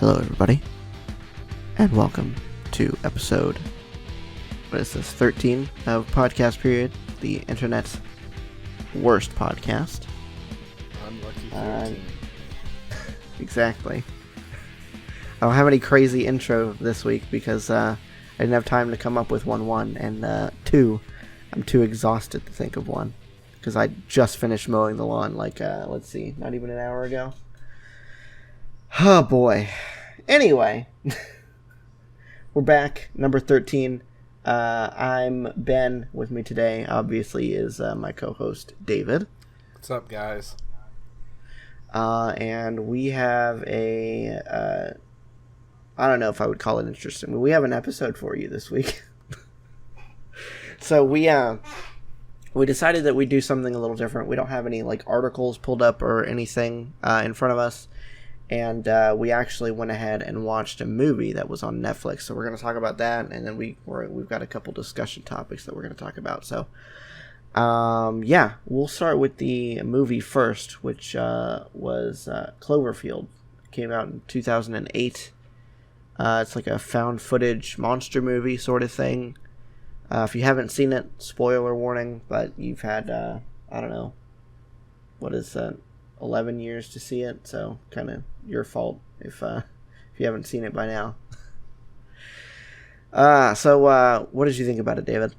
Hello, everybody, and welcome to episode, 13 of Podcast Period, the internet's worst podcast. Unlucky 13. Exactly. I don't have any crazy intro this week because I didn't have time to come up with one, and two, I'm too exhausted to think of one because I just finished mowing the lawn not even an hour ago. Oh boy. Anyway, we're back, number 13. I'm Ben. With me today, obviously, is my co-host, David. What's up, guys? And we have I don't know if I would call it interesting, but we have an episode for you this week. So we decided that we'd do something a little different. We don't have any, articles pulled up or anything in front of us. And we actually went ahead and watched a movie that was on Netflix. So we're going to talk about that, and then we've got a couple discussion topics that we're going to talk about. So, we'll start with the movie first, which was Cloverfield. It came out in 2008. It's like a found footage monster movie sort of thing. If you haven't seen it, spoiler warning, but you've had, 11 years to see it, so kind of your fault if you haven't seen it by now. So what did you think about it, David?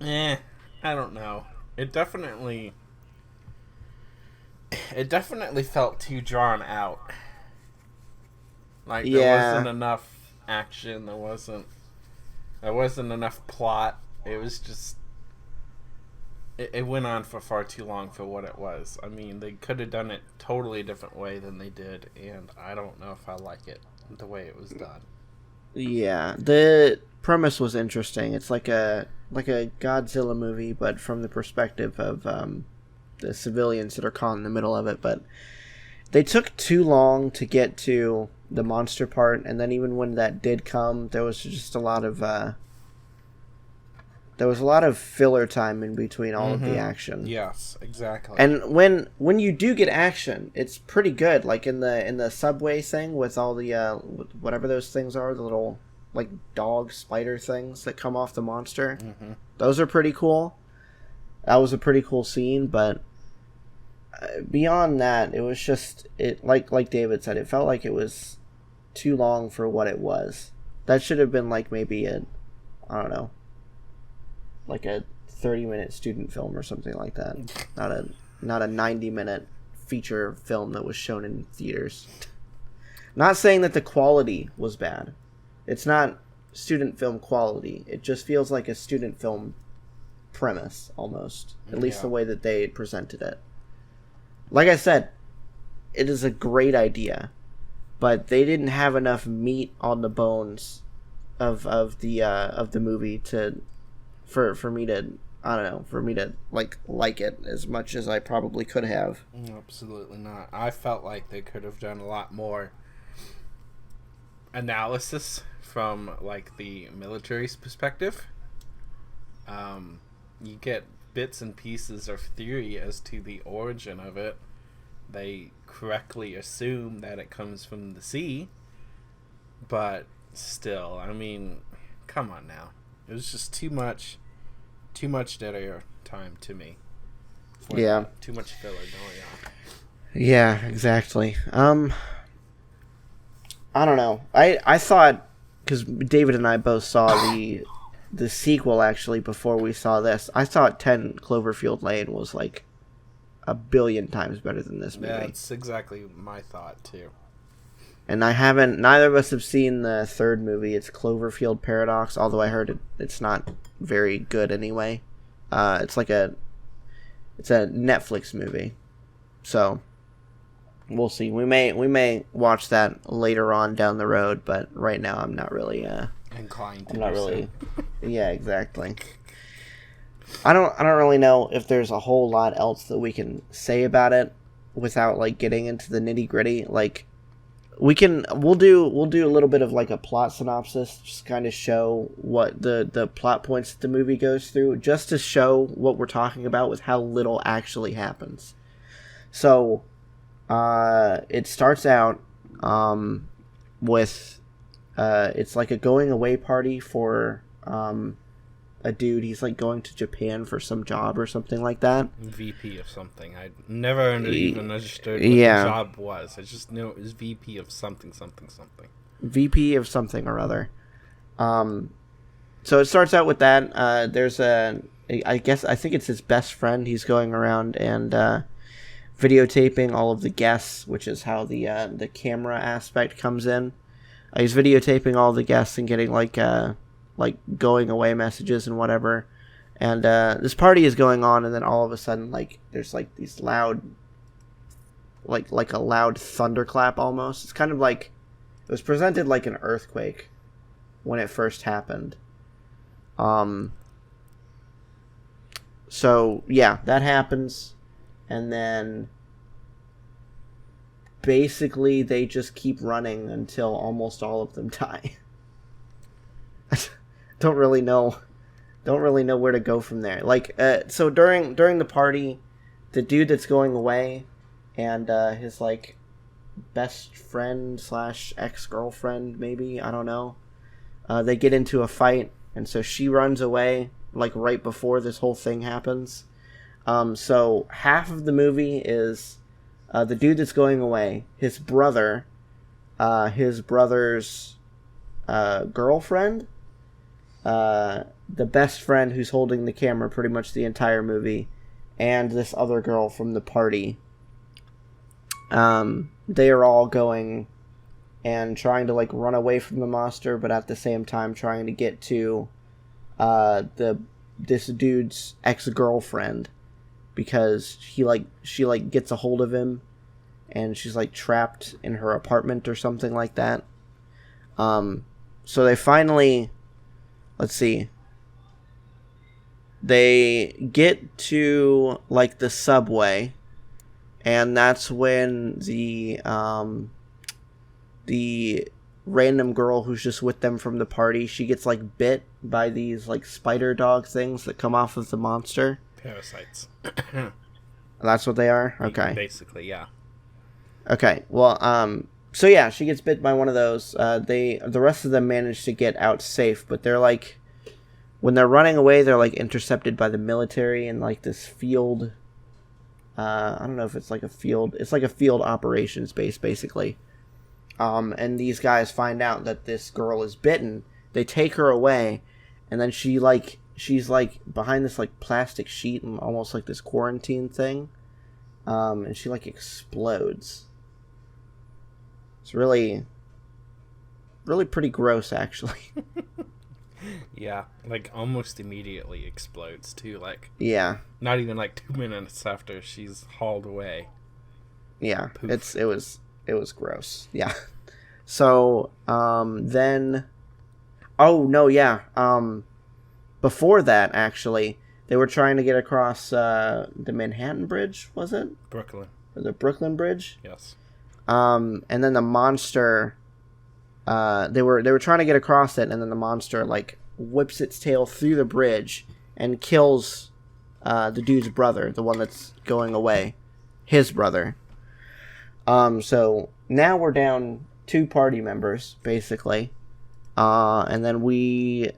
I don't know. It definitely felt too drawn out. There wasn't enough action, there wasn't enough plot. It was just It went on for far too long for what it was. I mean, they could have done it totally different way than they did, and I don't know if I like it the way it was done. Yeah, the premise was interesting. It's like a Godzilla movie, but from the perspective of the civilians that are caught in the middle of it. But they took too long to get to the monster part, and then even when that did come, there was just a lot of filler time in between all of the action. Yes, exactly. And when you do get action, it's pretty good. Like in the subway thing with all the whatever those things are, the little dog spider things that come off the monster. Mm-hmm. Those are pretty cool. That was a pretty cool scene, but beyond that, it was just like David said, it felt like it was too long for what it was. That should have been maybe a 30-minute student film or something like that. Not a 90-minute feature film that was shown in theaters. Not saying that the quality was bad. It's not student film quality. It just feels like a student film premise, almost. At least the way that they presented it. Like I said, it is a great idea, but they didn't have enough meat on the bones of the movie for me to like it as much as I probably could have. Absolutely not. I felt like they could have done a lot more analysis from the military's perspective. You get bits and pieces of theory as to the origin of it. They correctly assume that it comes from the sea, but still, I mean, come on now. It was just too much dead air time to me. Yeah. Too much filler going on. Yeah, exactly. I don't know. I thought, because David and I both saw the sequel actually before we saw this, I thought 10 Cloverfield Lane was a billion times better than this movie. Yeah, that's exactly my thought too. And neither of us have seen the third movie. It's Cloverfield Paradox, although I heard it's not very good anyway. It's a Netflix movie. So, we'll see. We may watch that later on down the road, but right now I'm not really inclined to. I'm not really. Yeah, exactly. I don't really know if there's a whole lot else that we can say about it without getting into the nitty-gritty. We'll do a little bit of a plot synopsis, just kind of show what the plot points that the movie goes through, just to show what we're talking about with how little actually happens. So, it starts out with it's like a going away party for a dude. He's like going to Japan for some job or something like that. VP of something. I never even understood what the job was. I just knew it was VP of something. VP of something or other. So it starts out with that. There's I think it's his best friend. He's going around and videotaping all of the guests, which is how the camera aspect comes in. He's videotaping all the guests and getting like going away messages and whatever. And this party is going on, and then all of a sudden, like, there's like these loud, like a loud thunderclap almost. It's kind of like it was presented like an earthquake when it first happened. So yeah, that happens, and then basically they just keep running until almost all of them die. Don't really know where to go from there. Like, so during the party, the dude that's going away and his like best friend / ex-girlfriend, maybe, I don't know, they get into a fight, and so she runs away like right before this whole thing happens. So half of the movie is the dude that's going away, his brother, his brother's girlfriend, the best friend who's holding the camera pretty much the entire movie, and this other girl from the party. They are all going and trying to like run away from the monster, but at the same time trying to get to this dude's ex-girlfriend, because she gets a hold of him and she's like trapped in her apartment or something like that. So they finally, let's see, they get to like the subway, and that's when the random girl who's just with them from the party, she gets like bit by these like spider dog things that come off of the monster. Parasites. That's what they are? Okay. Basically, yeah. Okay, well, so yeah, she gets bit by one of those. The rest of them manage to get out safe, but they're like, when they're running away, they're like intercepted by the military in like this field. I don't know if it's like a field. It's like a field operations base, basically. And these guys find out that this girl is bitten. They take her away, and then she's like behind this like plastic sheet and almost like this quarantine thing. And she like explodes. It's really pretty gross, actually. Yeah, like almost immediately explodes too. Like, yeah, not even like 2 minutes after she's hauled away. Yeah, Poof. it was gross. Yeah. So then, oh no, yeah. Before that, actually, they were trying to get across the Manhattan Bridge. Was it Brooklyn? Or the Brooklyn Bridge? Yes. And then the monster. They were trying to get across it, and then the monster like whips its tail through the bridge and kills the dude's brother, the one that's going away, his brother. So now we're down 2 party members, basically, and then we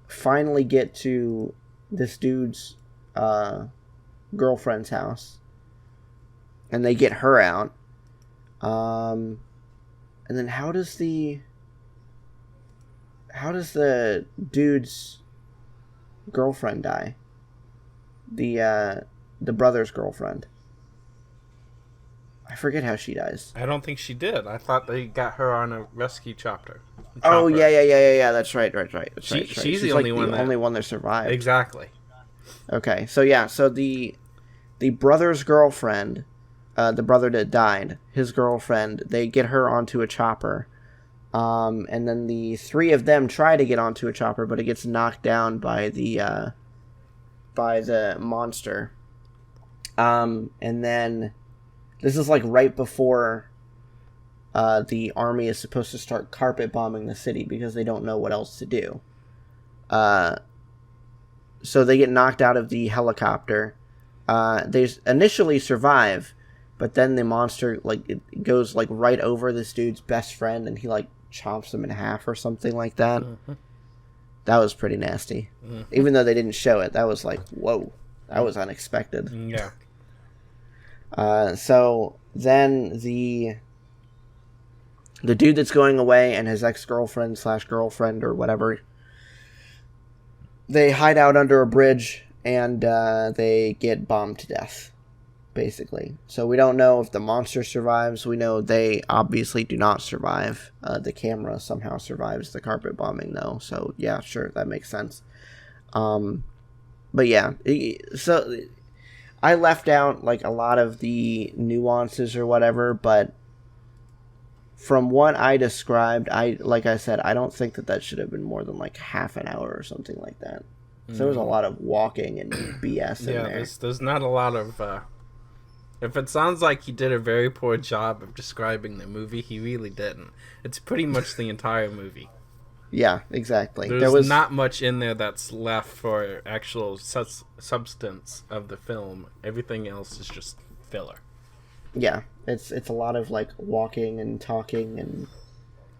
finally get to this dude's girlfriend's house, and they get her out. And then how does the dude's girlfriend die? The brother's girlfriend. I forget how she dies. I don't think she did. I thought they got her on a rescue chopper. Oh yeah. That's right. That's right. She's the only one that survived. Exactly. Okay, so yeah, so the brother's girlfriend, the brother that died, his girlfriend, they get her onto a chopper. And then the 3 of them try to get onto a chopper, but it gets knocked down by the monster. And then this is like right before the army is supposed to start carpet bombing the city because they don't know what else to do. So they get knocked out of the helicopter. They initially survive, but then the monster, like, it goes, like, right over this dude's best friend, and he, like, chops him in half or something like that. Mm-hmm. That was pretty nasty. Mm-hmm. Even though they didn't show it, that was like, whoa, that was unexpected. Yeah. So then the dude that's going away and his ex-girlfriend / girlfriend or whatever, they hide out under a bridge and they get bombed to death, basically. So we don't know if the monster survives. We know they obviously do not survive. The camera somehow survives the carpet bombing, though. So yeah, sure, that makes sense. But yeah, so I left out like a lot of the nuances or whatever, but from what I described, like I said, I don't think that should have been more than like half an hour or something like that. So there was a lot of walking and BS in there. There's not a lot of... if it sounds like he did a very poor job of describing the movie, he really didn't. It's pretty much the entire movie. Yeah, exactly. There was not much in there that's left for actual substance of the film. Everything else is just filler. Yeah, it's a lot of like walking and talking and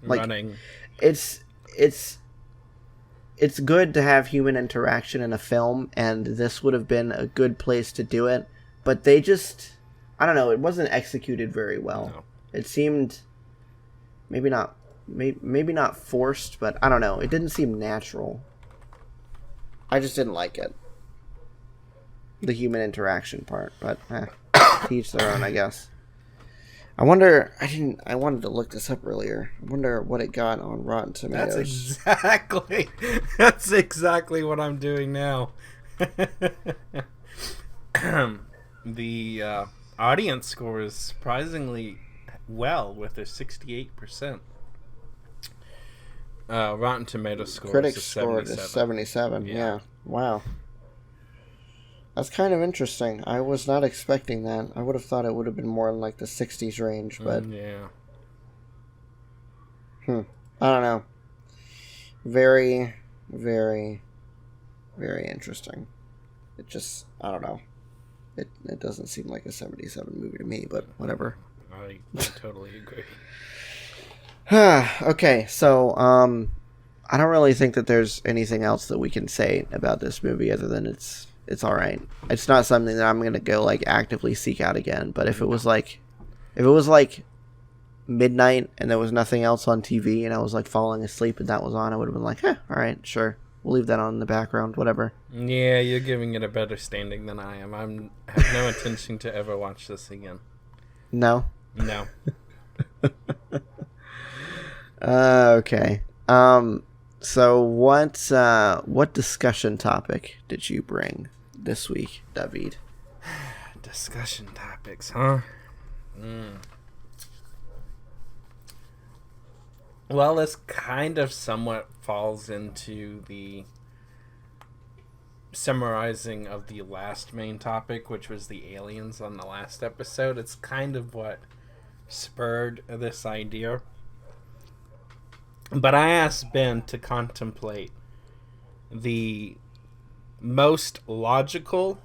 like, running. It's good to have human interaction in a film, and this would have been a good place to do it. But they just, I don't know, it wasn't executed very well. No. It seemed maybe not forced, but I don't know. It didn't seem natural. I just didn't like it. The human interaction part, but to each their own, I guess. I wanted to look this up earlier. I wonder what it got on Rotten Tomatoes. That's exactly what I'm doing now. The audience score is surprisingly well with a 68%. Rotten Tomatoes score Critics is scored is 77. Yeah. Wow. That's kind of interesting. I was not expecting that. I would have thought it would have been more in like the 60s range, but yeah. I don't know. Very, very, very interesting. It just, I don't know. It doesn't seem like a 77 movie to me, but whatever. I totally agree. Okay, so I don't really think that there's anything else that we can say about this movie other than it's all right. It's not something that I'm gonna go like actively seek out again. But if it was like midnight and there was nothing else on TV and I was like falling asleep and that was on, I would have been like, all right, sure, we'll leave that on in the background, whatever. Yeah, you're giving it a better standing than I am. I have no intention to ever watch this again. No. Okay. So what discussion topic did you bring this week, David? Discussion topics, huh? Well, this kind of somewhat falls into the summarizing of the last main topic, which was the aliens on the last episode. It's kind of what spurred this idea. But I asked Ben to contemplate the most logical,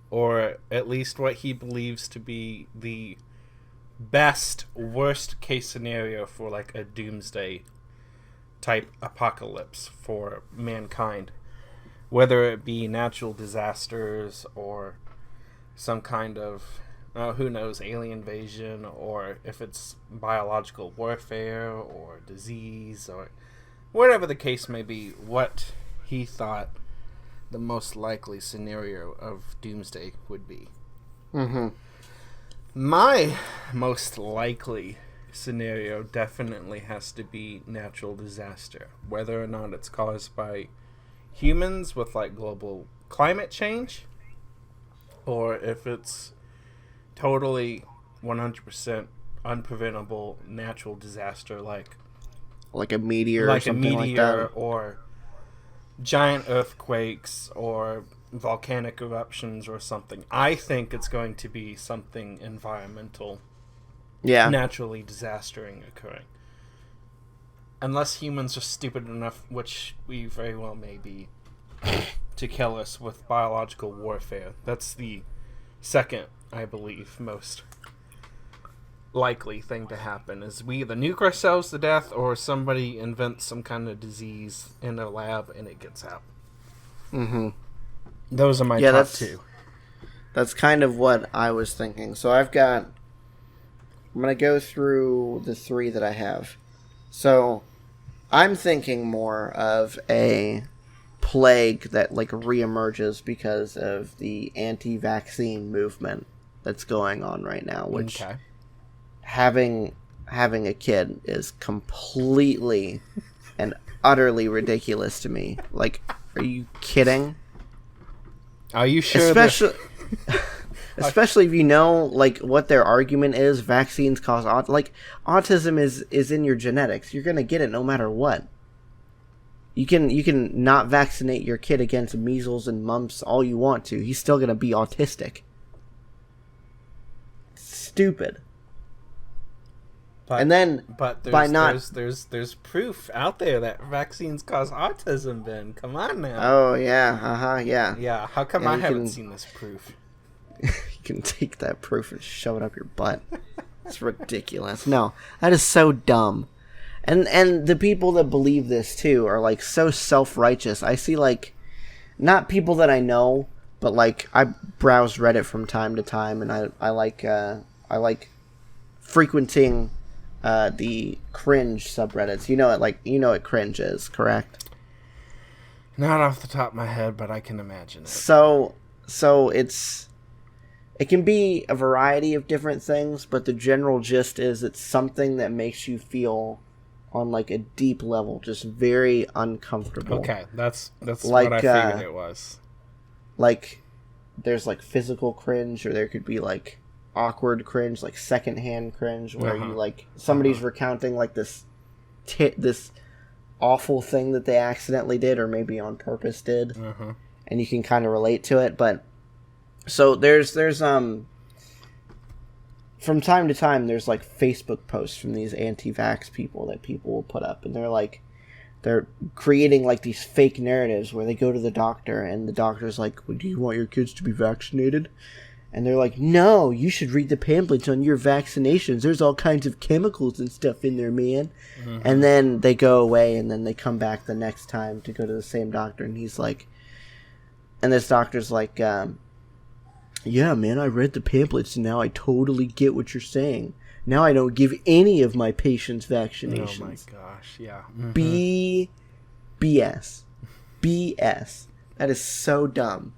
or at least what he believes to be the best worst case scenario for like a doomsday type apocalypse for mankind. Whether it be natural disasters or some kind of who knows, alien invasion, or if it's biological warfare or disease or whatever the case may be, what he thought the most likely scenario of doomsday would be. Mm-hmm. My most likely scenario definitely has to be natural disaster, whether or not it's caused by humans with like global climate change, or if it's totally 100% unpreventable natural disaster like a meteor or something like that, or giant earthquakes or volcanic eruptions or something. I think it's going to be something environmental, naturally disastering occurring, unless humans are stupid enough, which we very well may be, to kill us with biological warfare. That's the second I believe, most likely thing to happen is we either nuke ourselves to death or somebody invents some kind of disease in a lab and it gets out. Mm-hmm. Those are my top two. That's kind of what I was thinking. So I'm going to go through the three that I have. So I'm thinking more of a plague that like reemerges because of the anti-vaccine movement that's going on right now, which having a kid is completely and utterly ridiculous to me. Like, are you kidding? Are you sure? Especially if you know like what their argument is. Vaccines cause autism is in your genetics. You're gonna get it no matter what. You can not vaccinate your kid against measles and mumps all you want to. He's still gonna be autistic. Stupid. But there's proof out there that vaccines cause autism. Ben, come on now. Oh yeah, yeah. Yeah. How come I haven't seen this proof? You can take that proof and shove it up your butt. It's ridiculous. No, that is so dumb. And the people that believe this too are like so self-righteous. I see like not people that I know, but like I browse Reddit from time to time, and I like frequenting the cringe subreddits. You know what cringe is, correct? Not off the top of my head, but I can imagine it. So it can be a variety of different things, but the general gist is it's something that makes you feel on like a deep level just very uncomfortable. Okay, that's like, what I figured it was. Like there's like physical cringe, or there could be like awkward cringe, like secondhand cringe, where you like somebody's recounting like this awful thing that they accidentally did or maybe on purpose did, and you can kind of relate to it. But so there's from time to time there's like Facebook posts from these anti-vax people that people will put up, and they're creating like these fake narratives where they go to the doctor and the doctor's like, well, do you want your kids to be vaccinated? And they're like, no, you should read the pamphlets on your vaccinations. There's all kinds of chemicals and stuff in there, man. And then they go away, and then they come back the next time to go to the same doctor, and he's like, and this doctor's like, yeah, man, I read the pamphlets, and now I totally get what you're saying. Now I don't give any of my patients vaccinations. Oh my gosh, yeah. BS. BS. That is so dumb.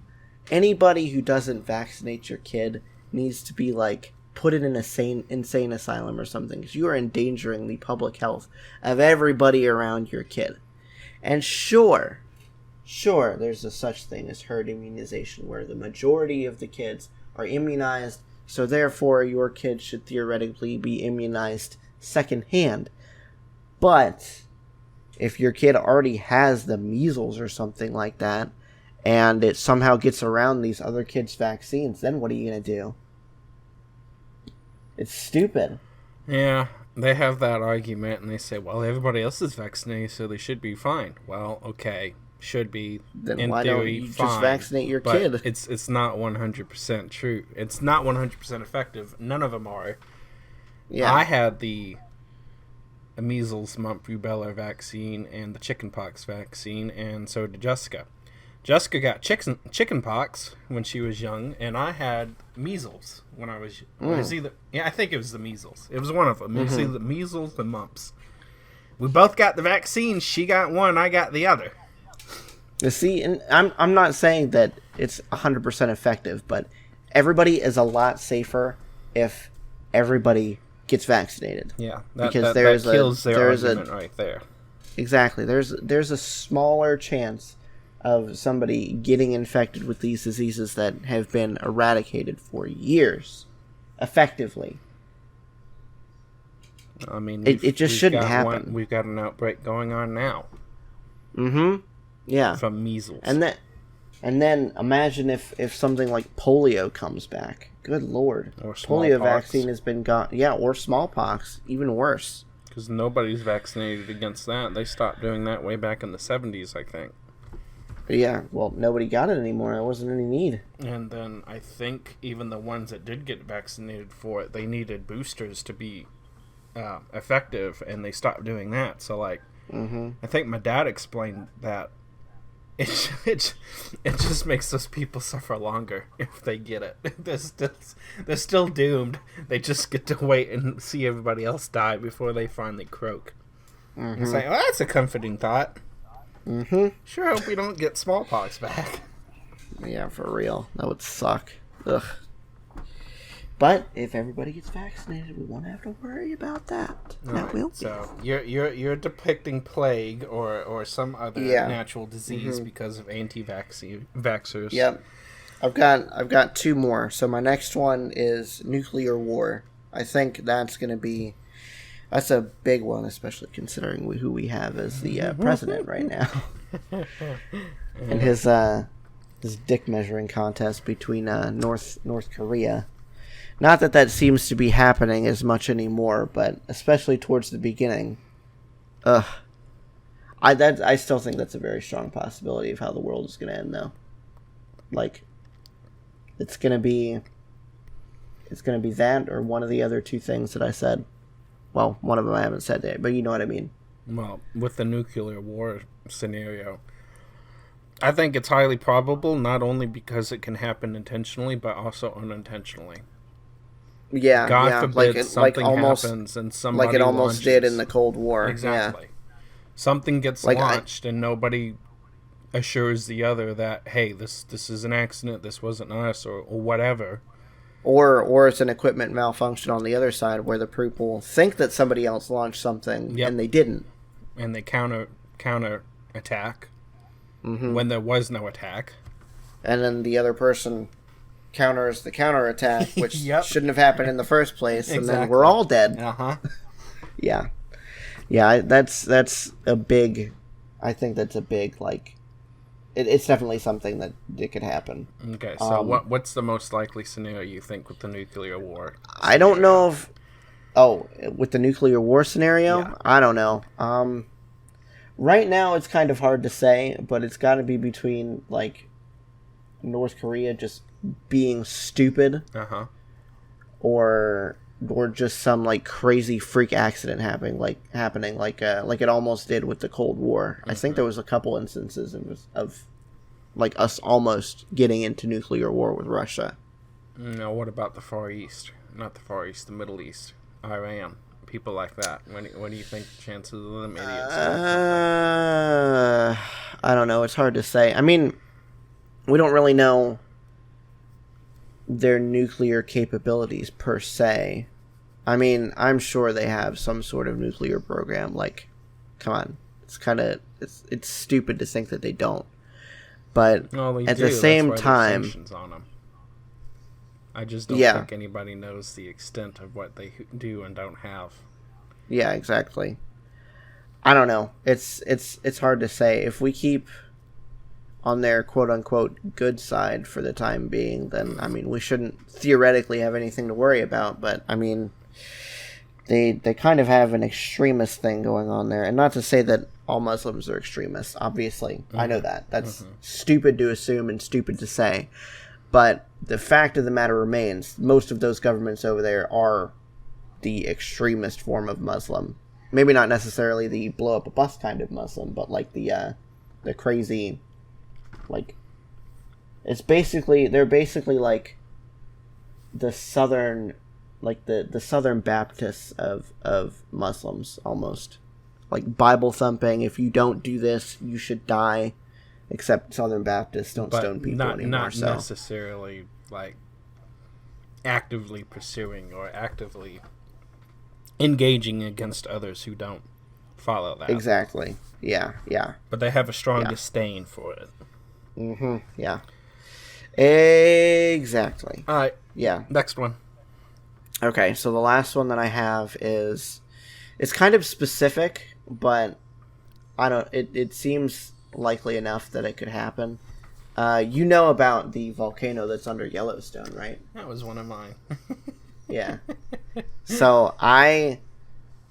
Anybody who doesn't vaccinate your kid needs to be like put in an insane asylum or something, because you are endangering the public health of everybody around your kid. And sure, there's a such thing as herd immunization, where the majority of the kids are immunized, so therefore your kid should theoretically be immunized secondhand. But if your kid already has the measles or something like that, and it somehow gets around these other kids' vaccines, then what are you going to do? It's stupid. Yeah, they have that argument, and they say, well, everybody else is vaccinated, so they should be fine. Well, okay, should be, then in why theory, don't you fine, just vaccinate your but kid? It's not 100% true. It's not 100% effective. None of them are. Yeah. I had the measles, mumps, rubella vaccine and the chickenpox vaccine, and so did Jessica. Jessica got chickenpox when she was young, and I had measles when I was. I think it was the measles. It was one of them. It was either the measles or mumps. We both got the vaccine. She got one. I got the other. You see, and I'm not saying that it's 100% effective, but everybody is a lot safer if everybody gets vaccinated. Yeah, because that kills their argument right there. Exactly. There's a smaller chance of somebody getting infected with these diseases that have been eradicated for years, effectively. I mean, it just shouldn't happen. We've got an outbreak going on now. Yeah. From measles. And then imagine if something like polio comes back. Good Lord. Or polio vaccine has been gone. Yeah, or smallpox, even worse. Because nobody's vaccinated against that. They stopped doing that way back in the 70s, I think. Yeah, well, nobody got it anymore. There wasn't any need. And then I think even the ones that did get vaccinated for it, they needed boosters to be effective, and they stopped doing that. So, like, I think my dad explained that it just makes those people suffer longer if they get it. They're still doomed. They just get to wait and see everybody else die before they finally croak. It's like, well, that's a comforting thought. Sure hope we don't get smallpox back. Yeah, for real. That would suck. Ugh. But if everybody gets vaccinated, we won't have to worry about that. That will be. So you're depicting plague or some other natural disease because of anti-vaxxers. Yep. I've got two more. So my next one is nuclear war. I think that's a big one, especially considering who we have as the president right now. And his dick measuring contest between North Korea. Not that seems to be happening as much anymore, but especially towards the beginning. I still think that's a very strong possibility of how the world is going to end, though. Like, it's going to be that or one of the other two things that I said. Well, one of them I haven't said yet, but you know what I mean. Well, with the nuclear war scenario, I think it's highly probable, not only because it can happen intentionally, but also unintentionally. Yeah, God forbid something happens and somebody like it almost launches. Did in the Cold War. Exactly. Yeah. Something gets launched and nobody assures the other that, hey, this is an accident, this wasn't us, or whatever. Or it's an equipment malfunction on the other side where the people think that somebody else launched something and they didn't. And they counter attack when there was no attack. And then the other person counters the counterattack, which shouldn't have happened in the first place, and then we're all dead. Yeah. Yeah, that's a big... I think that's a big, like... It's definitely something that it could happen. Okay, so what's the most likely scenario you think with the nuclear war scenario? I don't know if... Oh, with the nuclear war scenario? Yeah. I don't know. Right now, it's kind of hard to say, but it's got to be between, like, North Korea just being stupid, or just some like crazy freak accident happening, like it almost did with the Cold War. I think there was a couple instances of like us almost getting into nuclear war with Russia. No, what about the Far East? Not the Far East, the Middle East, Iran, people like that. What do you think the chances of them idiots? I don't know. It's hard to say. I mean, we don't really know their nuclear capabilities per se. I mean, I'm sure they have some sort of nuclear program. Like, come on, it's stupid to think that they don't. But at the same time, on them. I just don't think anybody knows the extent of what they do and don't have. Yeah, exactly. I don't know. It's hard to say. If we keep on their quote-unquote good side for the time being, then, I mean, we shouldn't theoretically have anything to worry about. But, I mean, they kind of have an extremist thing going on there. And not to say that all Muslims are extremists, obviously. I know that. That's stupid to assume and stupid to say. But the fact of the matter remains, most of those governments over there are the extremist form of Muslim. Maybe not necessarily the blow up a bus kind of Muslim, but like the crazy... Like, they're basically like the southern, like the Southern Baptists of Muslims, almost. Like Bible thumping, if you don't do this, you should die. Except Southern Baptists don't stone people anymore. Not necessarily like actively pursuing or actively engaging against others who don't follow that. Exactly. Yeah. But they have a strong disdain for it. Yeah. Exactly. All right. Yeah. Next one. Okay, so the last one that I have is... It's kind of specific, but it seems likely enough that it could happen. You know about the volcano that's under Yellowstone, right? That was one of mine. Yeah. So I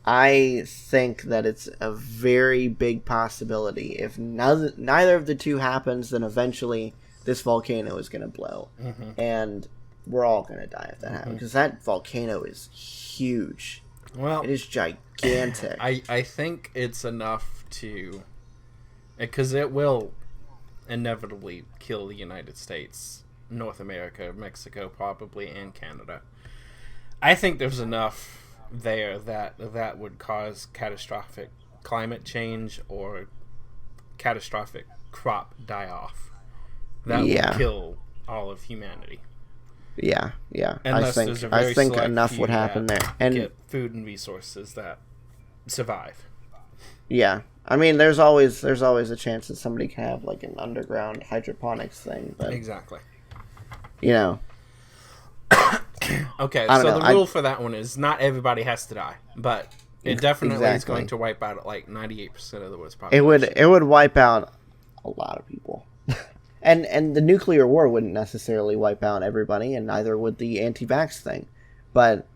I think that it's a very big possibility. If neither of the two happens, then eventually this volcano is going to blow. Mm-hmm. And we're all going to die if that happens. Because that volcano is huge. Well, it is gigantic. I think it's enough to... Because it will inevitably kill the United States, North America, Mexico probably, and Canada. I think there's enough there that would cause catastrophic climate change or catastrophic crop die-off. That would kill all of humanity. Yeah. Unless I think enough would happen there. And get food and resources that survive. Yeah. I mean, there's always a chance that somebody can have like an underground hydroponics thing, but exactly. You know. Okay, so the rule for that one is not everybody has to die, but it definitely is going to wipe out like 98% of the world's population. It would wipe out a lot of people. and the nuclear war wouldn't necessarily wipe out everybody, and neither would the anti-vax thing. But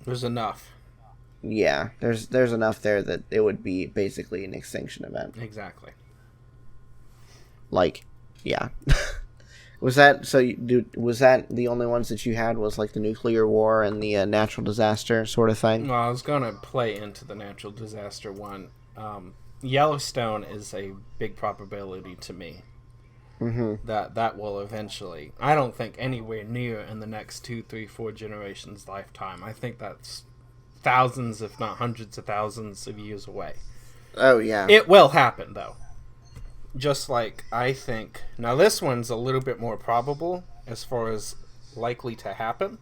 there's enough. Yeah, there's enough there that it would be basically an extinction event. Exactly. Like, yeah. Was that the only ones that you had? Was like the nuclear war and the natural disaster sort of thing? Well, I was gonna play into the natural disaster one. Yellowstone is a big probability to me that will eventually. I don't think anywhere near in the next 2, 3, 4 generations lifetime. I think that's thousands, if not hundreds of thousands of years away. Oh yeah, it will happen though. Just like I think... Now, this one's a little bit more probable as far as likely to happen.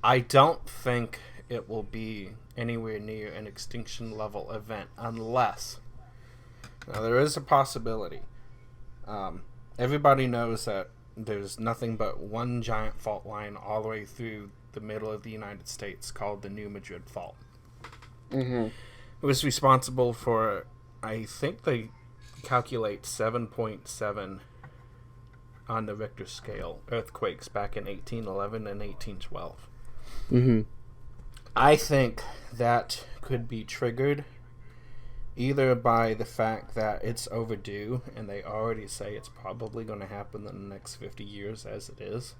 I don't think it will be anywhere near an extinction level event unless... Now, there is a possibility. Everybody knows that there's nothing but one giant fault line all the way through the middle of the United States called the New Madrid Fault. Mm-hmm. It was responsible for, I think they calculate 7.7 on the Richter scale earthquakes back in 1811 and 1812. Mm-hmm. I think that could be triggered either by the fact that it's overdue and they already say it's probably going to happen in the next 50 years as it is.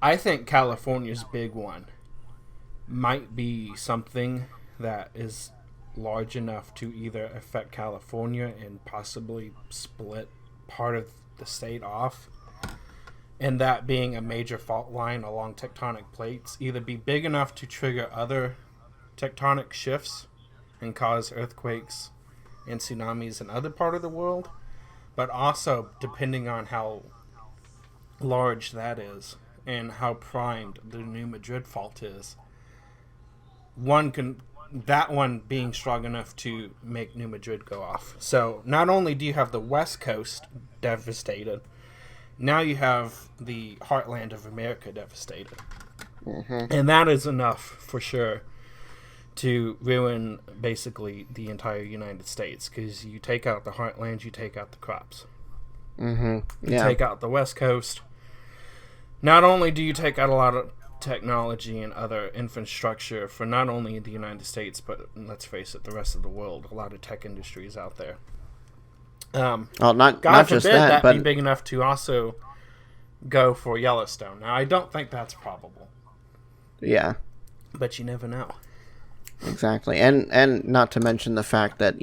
I think California's big one might be something that is large enough to either affect California and possibly split part of the state off, and that being a major fault line along tectonic plates, either be big enough to trigger other tectonic shifts and cause earthquakes and tsunamis in other part of the world, but also, depending on how large that is and how primed the New Madrid Fault is, that one being strong enough to make New Madrid go off. So not only do you have the West Coast devastated, now you have the heartland of America devastated. Mm-hmm. And that is enough for sure to ruin basically the entire United States, because you take out the heartland, you take out the crops. Mm-hmm. You take out the West Coast. Not only do you take out a lot of technology and other infrastructure for not only the United States, but let's face it, the rest of the world. A lot of tech industries out there. Not God just forbid that, be but big enough to also go for Yellowstone. Now, I don't think that's probable. Yeah. But you never know. Exactly. And not to mention the fact that,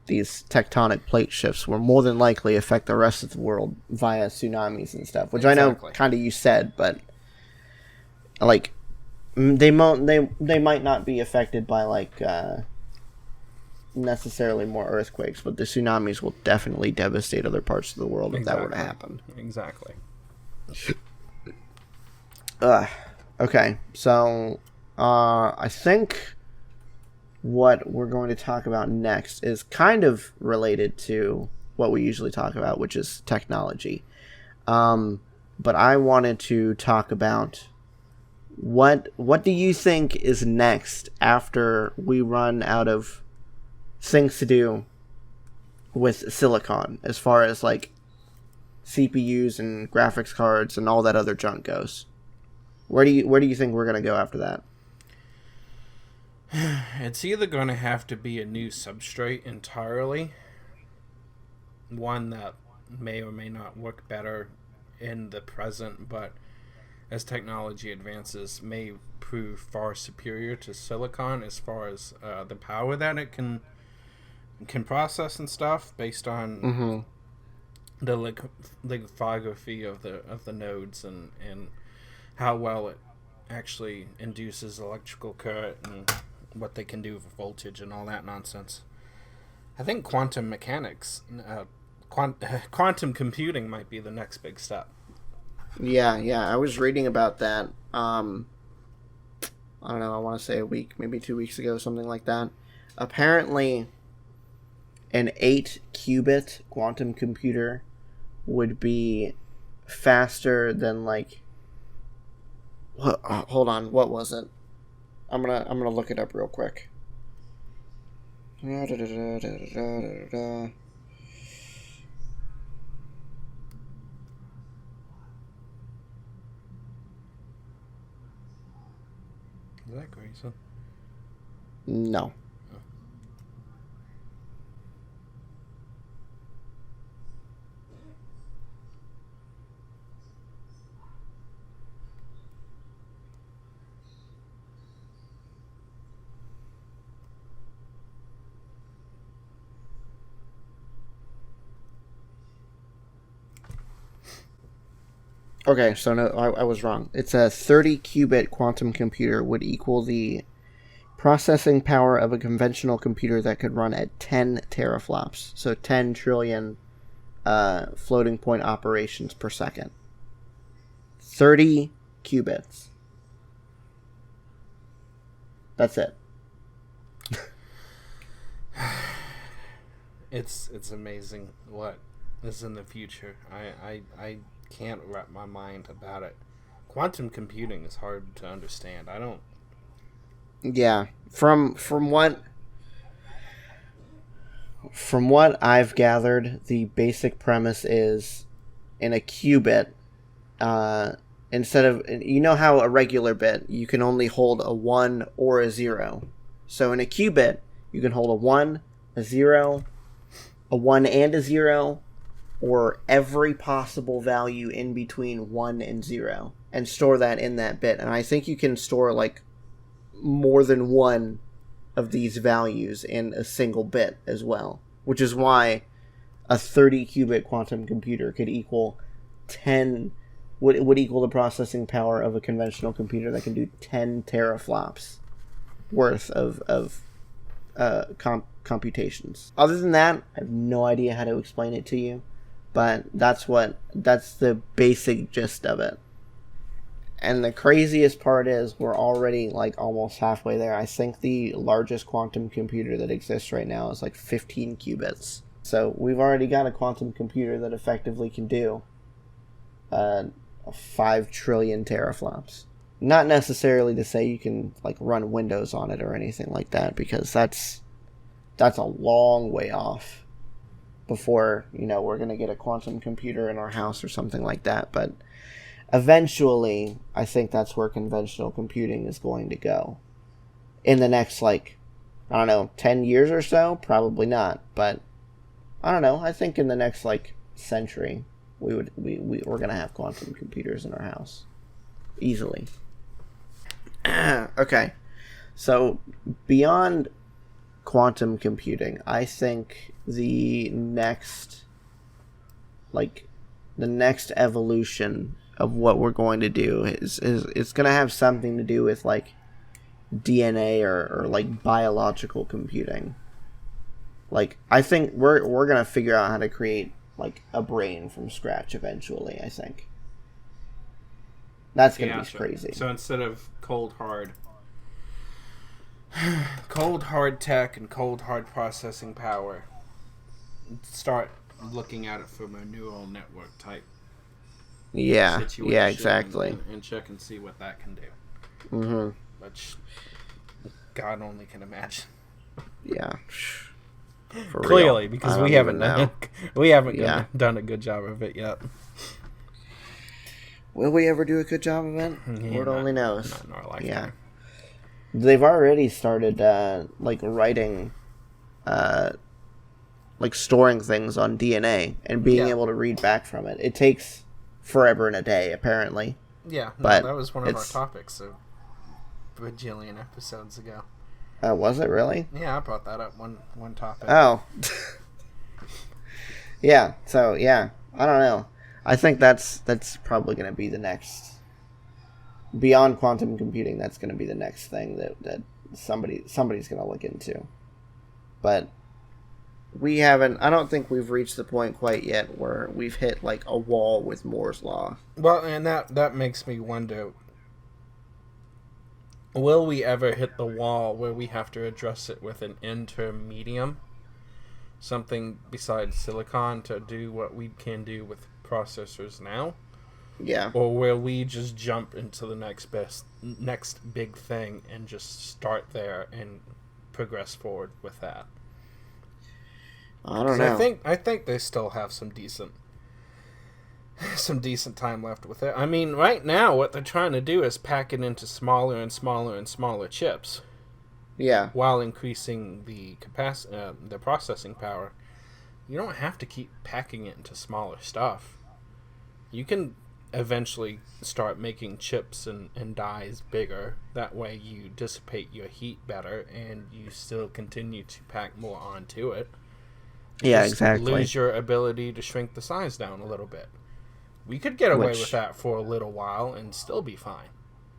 these tectonic plate shifts will more than likely affect the rest of the world via tsunamis and stuff, which Exactly. I know kind of you said, but like they might not be affected by like necessarily more earthquakes, but the tsunamis will definitely devastate other parts of the world if that were to happen. Exactly. Okay, so I think what we're going to talk about next is kind of related to what we usually talk about, which is technology. But I wanted to talk about what do you think is next after we run out of things to do with silicon, as far as like CPUs and graphics cards and all that other junk goes? Where do you think we're gonna go after that? It's either going to have to be a new substrate entirely, one that may or may not work better in the present, but as technology advances may prove far superior to silicon as far as the power that it can process and stuff based on the lithography of the nodes and how well it actually induces electrical current and what they can do for voltage and all that nonsense. I think quantum mechanics, quantum computing might be the next big step. Yeah, I was reading about that. I don't know, I want to say a week, maybe 2 weeks ago, something like that. Apparently, an 8-qubit quantum computer would be faster than, like... hold on, what was it? I'm gonna look it up real quick. Is that Grayson? No. Okay, so no, I was wrong. It's a 30-qubit quantum computer would equal the processing power of a conventional computer that could run at 10 teraflops. So 10 trillion floating point operations per second. 30 qubits. That's it. It's amazing what is in the future. I can't wrap my mind about it. Quantum computing is hard to understand. I don't. Yeah, from what I've gathered, the basic premise is in a qubit. Instead of, you know how a regular bit you can only hold a 1 or a 0. So in a qubit you can hold a 1, a 0, a 1 and a 0, or every possible value in between 1 and 0, and store that in that bit. And I think you can store like more than one of these values in a single bit as well, which is why a 30-qubit quantum computer could equal 10 would equal the processing power of a conventional computer that can do 10 teraflops worth of computations. Other than that, I have no idea how to explain it to you, but that's the basic gist of it. And the craziest part is we're already like almost halfway there. I think the largest quantum computer that exists right now is like 15 qubits. So we've already got a quantum computer that effectively can do 5 trillion teraflops. Not necessarily to say you can like run Windows on it or anything like that, because that's a long way off before, we're going to get a quantum computer in our house or something like that. But eventually, I think that's where conventional computing is going to go. In the next, 10 years or so? Probably not. But, I don't know. I think in the next, century, we're going to have quantum computers in our house. Easily. Okay. So, beyond quantum computing, I think the next evolution of what we're going to do is it's going to have something to do with DNA or biological computing. I think we're going to figure out how to create a brain from scratch eventually. I think that's going to be crazy. So instead of cold hard tech and cold hard processing power, start looking at it from a neural network type situation. Yeah, exactly. And check and see what that can do. Mm-hmm. Which God only can imagine. Yeah. For Clearly, real. because we haven't done a good job of it yet. Will we ever do a good job of it? Lord only knows. Not in our lifetime. Yeah. they've already started writing, storing things on DNA and being able to read back from it. It takes forever and a day, apparently. Yeah, but that was one of our topics a bajillion episodes ago. Was it really? Yeah, I brought that up one topic. Oh. Yeah, so, yeah, I don't know. I think that's probably going to be the next... Beyond quantum computing, that's going to be the next thing that somebody's going to look into. But we haven't... I don't think we've reached the point quite yet where we've hit, like, a wall with Moore's Law. Well, and that makes me wonder... Will we ever hit the wall where we have to address it with an intermedium? Something besides silicon to do what we can do with processors now? Yeah. Or will we just jump into the next big thing and just start there and progress forward with that? I don't know. I think they still have some decent time left with it. I mean, right now what they're trying to do is pack it into smaller and smaller and smaller chips. Yeah. While increasing the the processing power. You don't have to keep packing it into smaller stuff. You can eventually start making chips and dies bigger. That way you dissipate your heat better and you still continue to pack more onto it. Yeah, Just exactly. lose your ability to shrink the size down a little bit. We could get away with that for a little while and still be fine.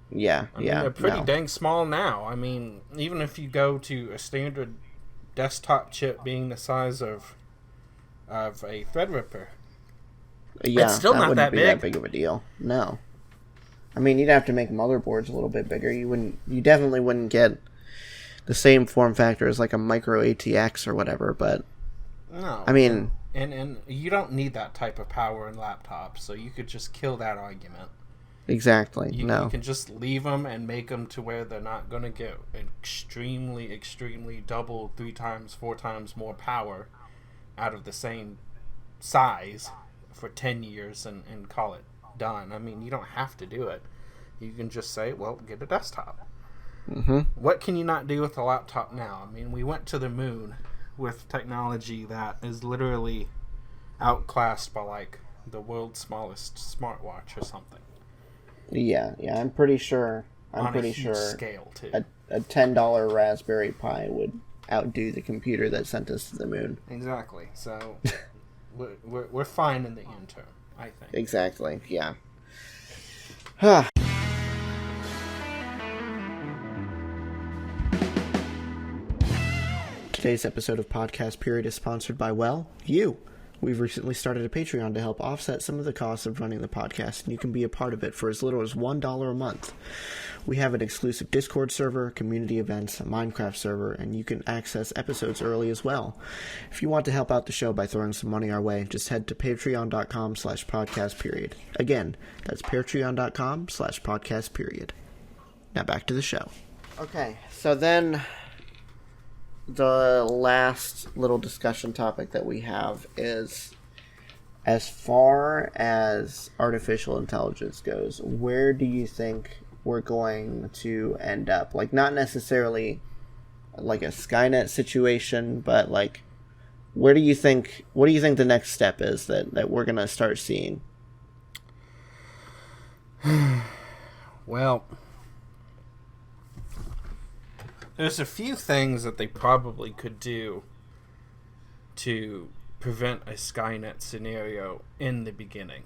Yeah, I mean, they're pretty dang small now. I mean, even if you go to a standard desktop chip being the size of a Threadripper, yeah, it's still not that big. That big of a deal. No, I mean you'd have to make motherboards a little bit bigger. You definitely wouldn't get the same form factor as like a micro ATX or whatever. But no, I mean, and you don't need that type of power in laptops, so you could just kill that argument. Exactly. You can just leave them and make them to where they're not going to get extremely, extremely double, 3 times, 4 times more power out of the same size for 10 years and call it done. I mean, you don't have to do it. You can just say, well, get a desktop. Mm-hmm. What can you not do with a laptop now? I mean, we went to the moon with technology that is literally outclassed by, like, the world's smallest smartwatch or something. Yeah, I'm pretty sure. Scale too. A $10 Raspberry Pi would outdo the computer that sent us to the moon. Exactly. So we're fine in the interim, I think. Exactly. Yeah. Today's episode of Podcast Period is sponsored by, well, you. We've recently started a Patreon to help offset some of the costs of running the podcast, and you can be a part of it for as little as $1 a month. We have an exclusive Discord server, community events, a Minecraft server, and you can access episodes early as well. If you want to help out the show by throwing some money our way, just head to patreon.com/podcastperiod. Again, that's patreon.com/podcastperiod. Now back to the show. Okay, so then the last little discussion topic that we have is, as far as artificial intelligence goes, where do you think we're going to end up? Like, not necessarily like a Skynet situation, but like, what do you think the next step is that we're going to start seeing? Well, there's a few things that they probably could do to prevent a Skynet scenario in the beginning.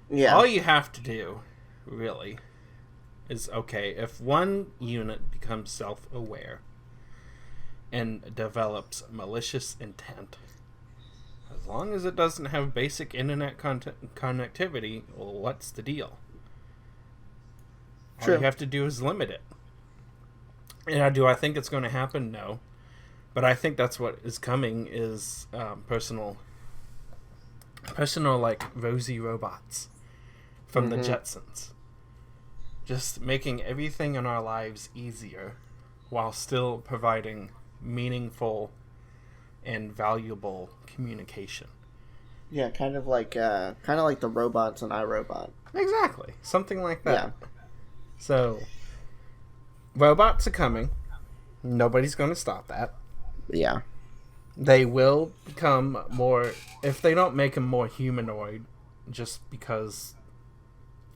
Yeah. All you have to do, really, is, okay, if one unit becomes self-aware and develops malicious intent, as long as it doesn't have basic internet connectivity, well, what's the deal? True. All you have to do is limit it. And do I think it's going to happen? No. But I think that's what is coming is personal like rosy robots from the Jetsons. Just making everything in our lives easier while still providing meaningful and valuable communication. Yeah, kind of like the robots in iRobot. Exactly. Something like that. Yeah. So robots are coming. Nobody's going to stop that. Yeah. They will become more, if they don't make them more humanoid, just because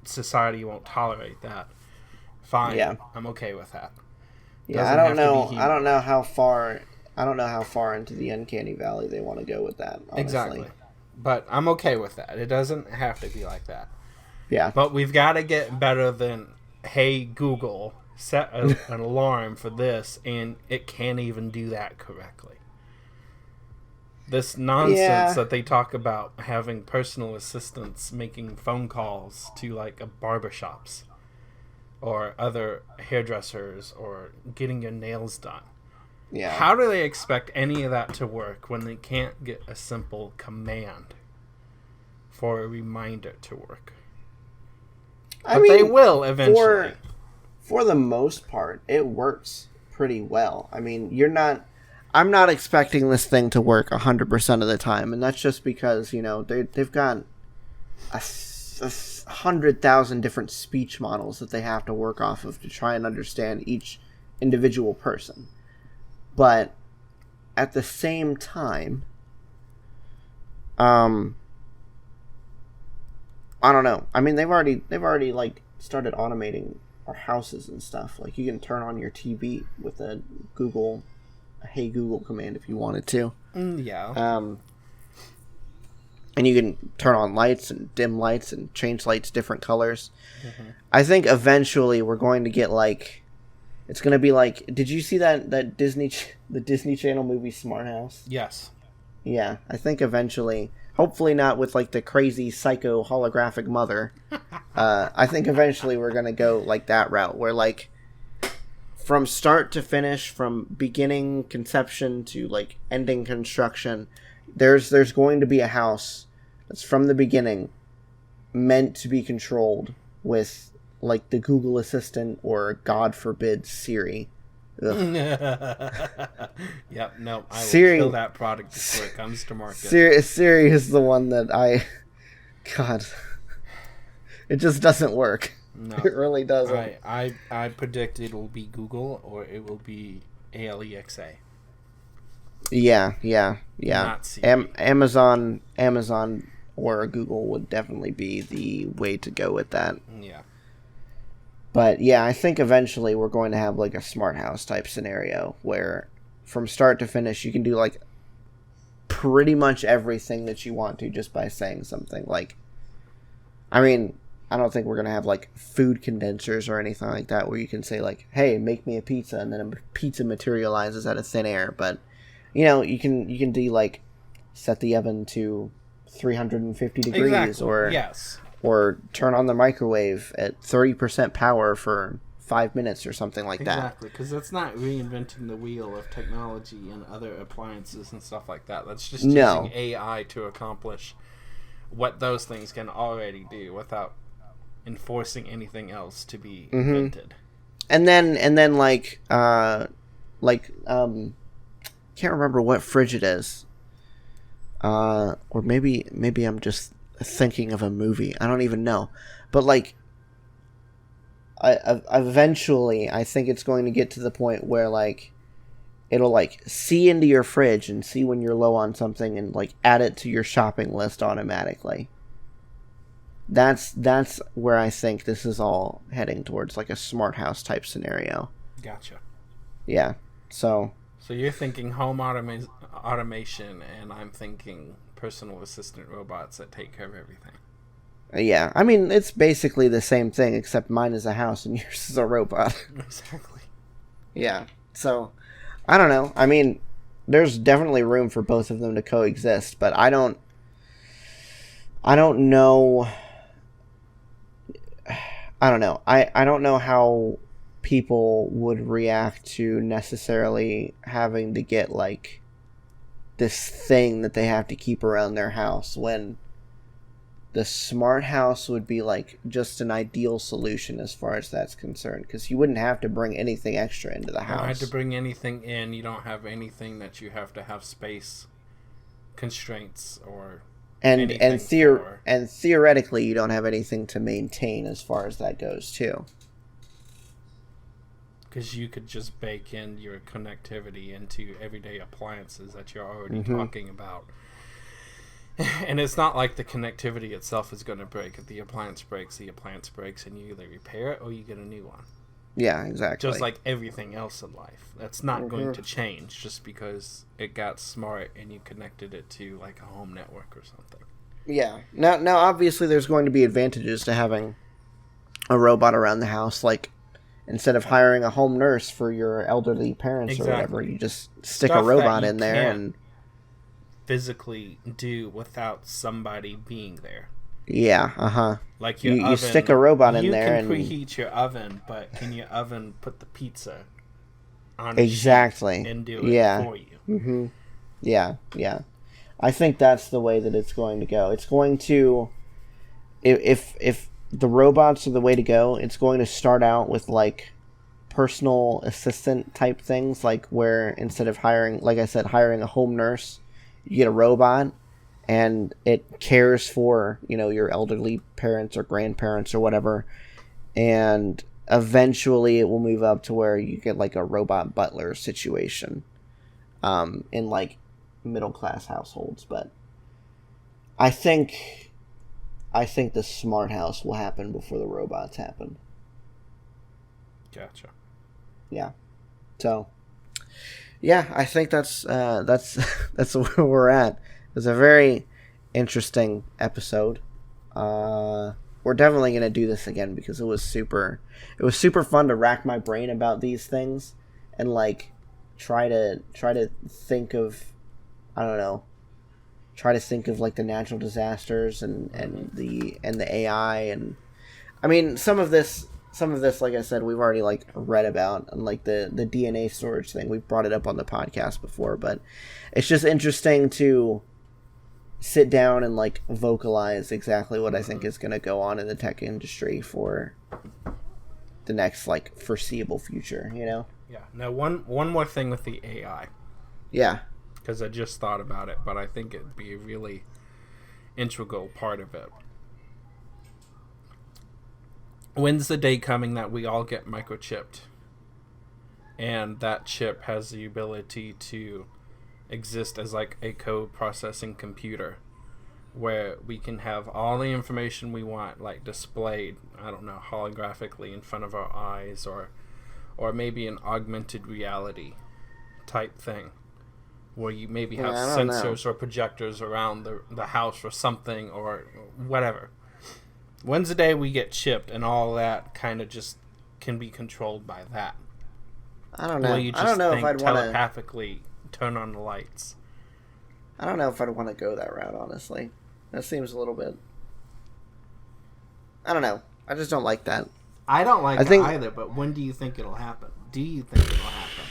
society won't tolerate that. Fine. Yeah. I'm okay with that. Yeah, I don't know. I don't know how far. I don't know how far into the uncanny valley they want to go with that. Honestly. Exactly. But I'm okay with that. It doesn't have to be like that. Yeah. But we've got to get better than, hey, Google, set an alarm for this, and it can't even do that correctly. This nonsense that they talk about having personal assistants making phone calls to, like, barbershops or other hairdressers or getting your nails done. Yeah. How do they expect any of that to work when they can't get a simple command for a reminder to work? But they will eventually. For the most part, it works pretty well. I mean, I'm not expecting this thing to work 100% of the time, and that's just because, they've got 100,000 different speech models that they have to work off of to try and understand each individual person. But at the same time, I don't know. I mean, they've already like started automating our houses and stuff. Like, you can turn on your TV with a Hey Google command if you wanted to. Yeah. And you can turn on lights and dim lights and change lights different colors. Mm-hmm. I think eventually we're going to get like, it's going to be like, did you see that Disney Channel movie Smart House? Yes. Yeah, I think eventually, hopefully not with like the crazy psycho holographic mother. I think eventually we're going to go like that route where like from start to finish, from beginning conception to like ending construction, there's going to be a house that's from the beginning meant to be controlled with like the Google Assistant or, God forbid, Siri. Yep, no, I will kill that product before it comes to market. Siri is the one that God, it just doesn't work. No, it really doesn't. I predict it will be Google or it will be Alexa. Yeah. Not Siri. Amazon or Google would definitely be the way to go with that. Yeah. But yeah, I think eventually we're going to have like a smart house type scenario where from start to finish you can do like pretty much everything that you want to just by saying something. Like, I mean, I don't think we're going to have like food condensers or anything like that where you can say like, hey, make me a pizza, and then a pizza materializes out of thin air. But you can do like set the oven to 350 degrees. Exactly. Or yes. Or turn on the microwave at 30% power for 5 minutes or something like that. Exactly, because that's not reinventing the wheel of technology and other appliances and stuff like that. That's just using AI to accomplish what those things can already do without enforcing anything else to be invented. And then can't remember what fridge it is. Or maybe I'm just thinking of a movie. I don't even know. But like, eventually I think it's going to get to the point where like it'll like see into your fridge and see when you're low on something and like add it to your shopping list automatically. That's where I think this is all heading towards, like a smart house type scenario. Gotcha. Yeah. So you're thinking home automation, and I'm thinking personal assistant robots that take care of everything. Yeah, I mean, it's basically the same thing, except mine is a house and yours is a robot. Exactly. Yeah, so, I don't know. I mean, there's definitely room for both of them to coexist, but I don't know. I don't know. I don't know how people would react to necessarily having to get, like, this thing that they have to keep around their house when the smart house would be like just an ideal solution as far as that's concerned, because you wouldn't have to bring anything extra into the house. You don't have to bring anything in. You don't have anything that you have to have space constraints or and theoretically you don't have anything to maintain as far as that goes too. because you could just bake in your connectivity into everyday appliances that you're already talking about. And it's not like the connectivity itself is going to break. If the appliance breaks, and you either repair it or you get a new one. Yeah, exactly. Just like everything else in life. That's not going to change just because it got smart and you connected it to like a home network or something. Yeah. Now, obviously, there's going to be advantages to having a robot around the house. Like, instead of hiring a home nurse for your elderly parents or whatever, you just stick a robot in there and physically do without somebody being there. Yeah, Like your oven, you stick a robot in there and you can preheat your oven, but can your oven put the pizza on exactly and do it for you? Yeah. I think that's the way that it's going to go. It's going to, if the robots are the way to go, it's going to start out with like personal assistant type things, like where instead of hiring, like I said, hiring a home nurse, you get a robot and it cares for, your elderly parents or grandparents or whatever. And eventually it will move up to where you get like a robot butler situation in like middle class households. But I think the smart house will happen before the robots happen. Gotcha. Yeah. So yeah, I think that's where we're at. It was a very interesting episode. We're definitely gonna do this again because it was super fun to rack my brain about these things and like try to think of, I don't know, like the natural disasters and the AI, and I mean some of this, like I said, we've already like read about, and like the DNA storage thing, we've brought it up on the podcast before, but it's just interesting to sit down and like vocalize exactly what I think is going to go on in the tech industry for the next like foreseeable future, Yeah. Now one more thing with the AI. Yeah. Because I just thought about it, but I think it'd be a really integral part of it. When's the day coming that we all get microchipped? And that chip has the ability to exist as like a code processing computer where we can have all the information we want like displayed, I don't know, holographically in front of our eyes, or maybe an augmented reality type thing where you maybe have sensors or projectors around the house or something or whatever. When's the day we get chipped and all that kind of just can be controlled by that? I don't know. Will you just I don't know if I'd telepathically turn on the lights? I don't know if I'd want to go that route, honestly. That seems a little bit... I don't know. I just don't like that. I don't like it either, but when do you think it'll happen? Do you think it'll happen?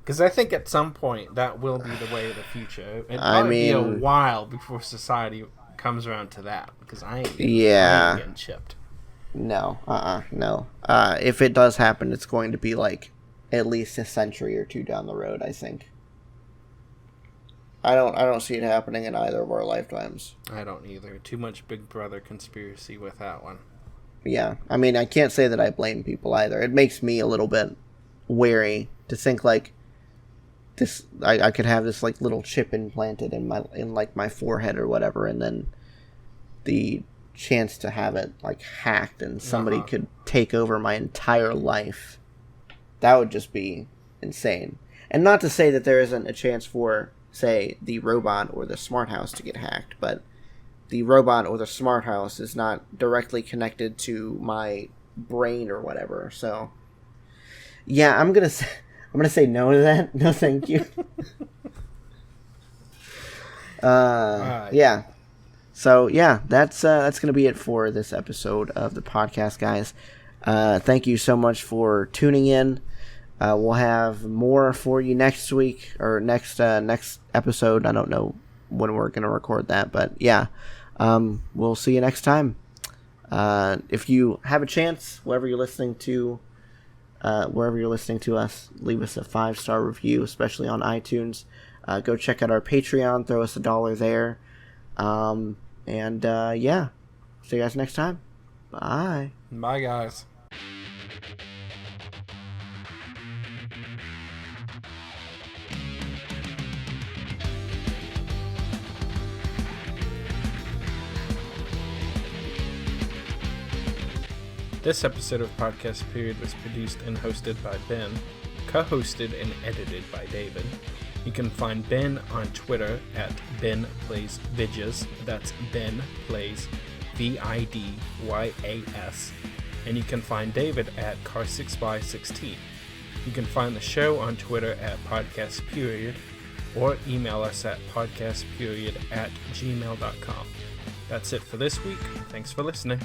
Because I think at some point that will be the way of the future. It'll probably be a while before society comes around to that, because I ain't getting chipped. No. No. If it does happen, it's going to be like at least a century or two down the road, I think. I don't see it happening in either of our lifetimes. I don't either. Too much Big Brother conspiracy with that one. Yeah. I mean, I can't say that I blame people either. It makes me a little bit wary to think like this. I could have this like little chip implanted in my forehead or whatever, and then the chance to have it like hacked and somebody could take over my entire life. That would just be insane. And not to say that there isn't a chance for, say, the robot or the smart house to get hacked, but the robot or the smart house is not directly connected to my brain or whatever. So yeah, I'm gonna say no to that. No, thank you. Right. Yeah. So yeah, that's gonna be it for this episode of the podcast, guys. Thank you so much for tuning in. We'll have more for you next week or next episode. I don't know when we're gonna record that, but yeah, we'll see you next time. If you have a chance, wherever you're listening to us, leave us a 5-star review, especially on iTunes. Go check out our Patreon. Throw us $1 there. Yeah, see you guys next time. Bye. Bye, guys. This episode of Podcast Period was produced and hosted by Ben, co-hosted and edited by David. You can find Ben on Twitter at BenPlaysVidjas. That's Ben Plays VIDYAS. And you can find David at Car6by16. You can find the show on Twitter at Podcast Period, or email us at podcastperiod@gmail.com. That's it for this week. Thanks for listening.